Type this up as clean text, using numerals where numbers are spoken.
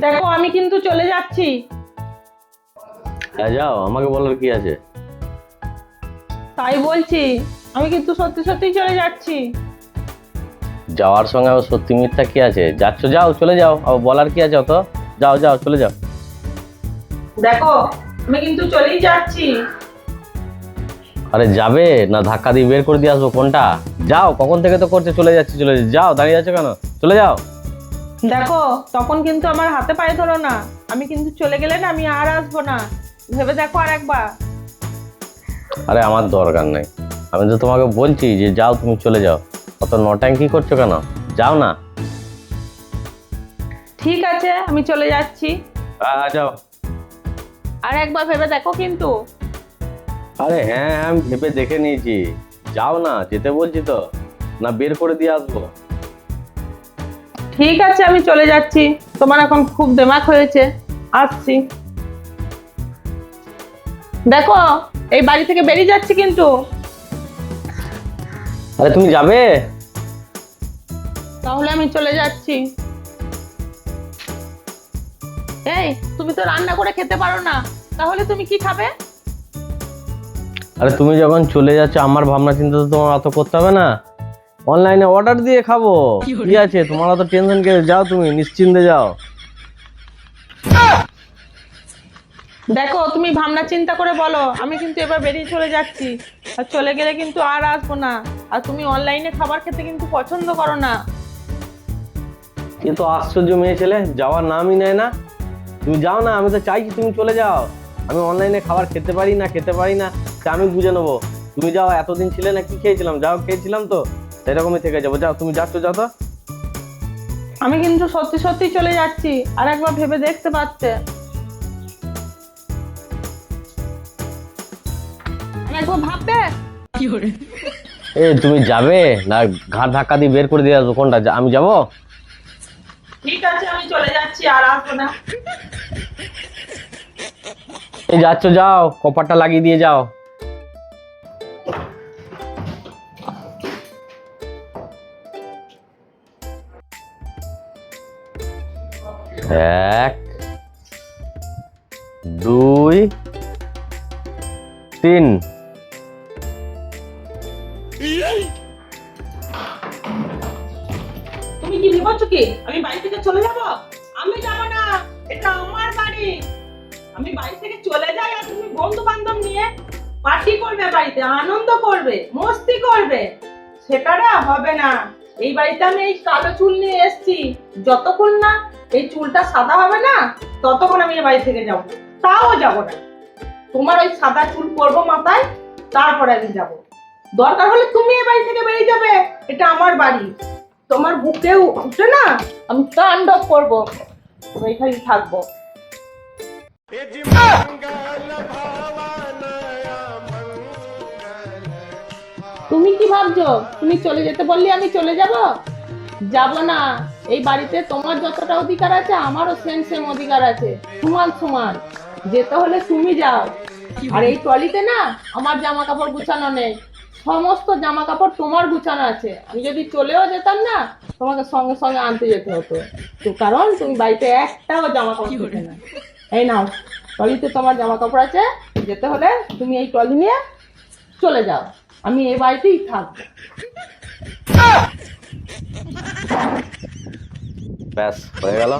দেখো আমি কিন্তু চলে যাচ্ছি। হ্যাঁ যাও, আমাকে বলার কি আছে? তাই বলছি, আমি কিন্তু সত্যি সত্যি চলে যাচ্ছি। যাওয়ার সঙ্গে আবার সত্যি মিথ্যা কি আছে? যাচ্ছ যাও, চলে যাও, আবার বলার কি আছে অত? যাও যাও, চলে যাও। দেখো আমি কিন্তু চলেই যাচ্ছি। আরে যাবে না ধাক্কা দিয়ে বের করে দিয়ে আসবো? কোনটা? যাও, কখন থেকে তো করছে চলে যাচ্ছি চলে যাচ্ছি। যাও, দাঁড়িয়ে আছো কেন? চলে যাও। দেখো তখন কিন্তু আমার হাতে পায়ে ধরো না। আমি কিন্তু চলে গেলে না আমি আর আসবো না। ভেবে দেখো আর একবার। আরে আমার দরকার নেই, আমি তো তোমাকে বলছি যে যাও, তুমি চলে যাও। অত নটাঙ্কি করছো কেন? যাও না। ঠিক আছে আমি চলে যাচ্ছি। যাও। আর একবার ভেবে দেখো কিন্তু। আরে হ্যাঁ হ্যাঁ, আমি ভেবে দেখে নিয়েছি। যাও না, যেতে বলছি তো। না বের করে দিয়ে আসবো? ঠিক আছে আমি চলে যাচ্ছি। তোমার এখন খুব দেমাক হয়েছে। আসছি। দেখো এই বাড়ি থেকে বেরিয়ে যাচ্ছি কিন্তু। আরে তুমি যাবে? তাহলে আমি চলে যাচ্ছি। এই তুমি তো রান্না করে খেতে পারো না, তাহলে তুমি কি খাবে? আরে তুমি যখন চলে যাচ্ছ, আমার ভাবনা চিন্তা তো তোমার অত করতে হবে না। অনলাইনে অর্ডার দিয়ে খাবো। কি আছে তোমার অত টেনশন? কে? যাও, তুমি নিশ্চিন্তে যাও। দেখো তুমি ভাবনা চিন্তা করে বলো, আমি কিন্তু এবার বেরিয়ে চলে যাচ্ছি। আর চলে গেলে কিন্তু আর আসবো না। আর তুমি অনলাইনে খাবার খেতে কিন্তু পছন্দ করো না। কিন্তু আশ্চর্য মেয়ে ছেলে, যাওয়ার নামই নেয় না। তুমি যাও না, আমি তো চাইছি তুমি চলে যাও। আমি অনলাইনে খাবার খেতে পারি না খেতে পারি না, তা আমি বুঝে নেবো। তুমি যাও, এতদিন ছিলে না, কি খেয়েছিলাম? যাও, খেয়েছিলাম তো, সেরকমই থেকে যাবো। যাও, তুমি যাচ্ছ, যাও তো। আমি কিন্তু সত্যি সত্যি চলে যাচ্ছি, আর একবার ভেবে দেখতে পারতে। আর একবার ভাববে। এ তুমি যাবে না ঘাড় ধাক্কা দিয়ে বের করে দিয়ে আসবো? কোনটা? আমি যাবো। ঠিক আছে আমি চলে যাচ্ছি, আর আসবো না। এই যাচ্ছ, যাও, কপারটা লাগিয়ে দিয়ে যাও। এক, দুই, তিন। তুমি কি ভেবেছো কি আমি বাড়ি থেকে চলে যাব? আমি যাব না। এটা আমার বাড়ি। আমি বাড়ি থেকে চলে যাই আর তুমি বন্ধু বান্ধব নিয়ে পার্টি করবে, বাড়িতে আনন্দ করবে, মস্তি করবে, সেটা না হবে না। এই বাড়িতে আমি এই কালো চুল নিয়ে এসেছি। যতক্ষণ না এই চুলটা সাদা হবে না, ততক্ষণ আমি এই বাড়ি থেকে যাব। তাও যাব না। তোমার ওই সাদা চুল করবো মাথায়, তারপরে আমি যাব। দরকার হলে তুমি এই বাড়ি থেকে বেরিয়ে যাবে। এটা আমার বাড়ি। তোমার বুকে উঠে না আমি তাণ্ডব করবো। তুমি এখানেই থাকবো। তুমি কি ভাবছো তুমি চলে যেতে বললে আমি চলে যাব? যাব না। এই বাড়িতে তোমার যতটা অধিকার আছে আমারও সেম সেম অধিকার আছে, সমান সমান। যেতে হলে তুমি যাও। আর এই ট্রলিতে না আমার জামা কাপড় গুছানো নেই। সমস্ত জামা কাপড় তোমার গুছানো আছে। আমি যদি চলেও যেতাম না, তোমাকে সঙ্গে সঙ্গে আনতে যেতে হতো। তো কারণ তুমি বাড়িতে একটাও জামা কাপড় থাকে না। এই নাও, ট্রলিতে তোমার জামা কাপড় আছে। যেতে হলে তুমি এই ট্রলি নিয়ে চলে যাও। আমি এই বাড়িতেই থাকবো। ব্যাস হয়ে গেল।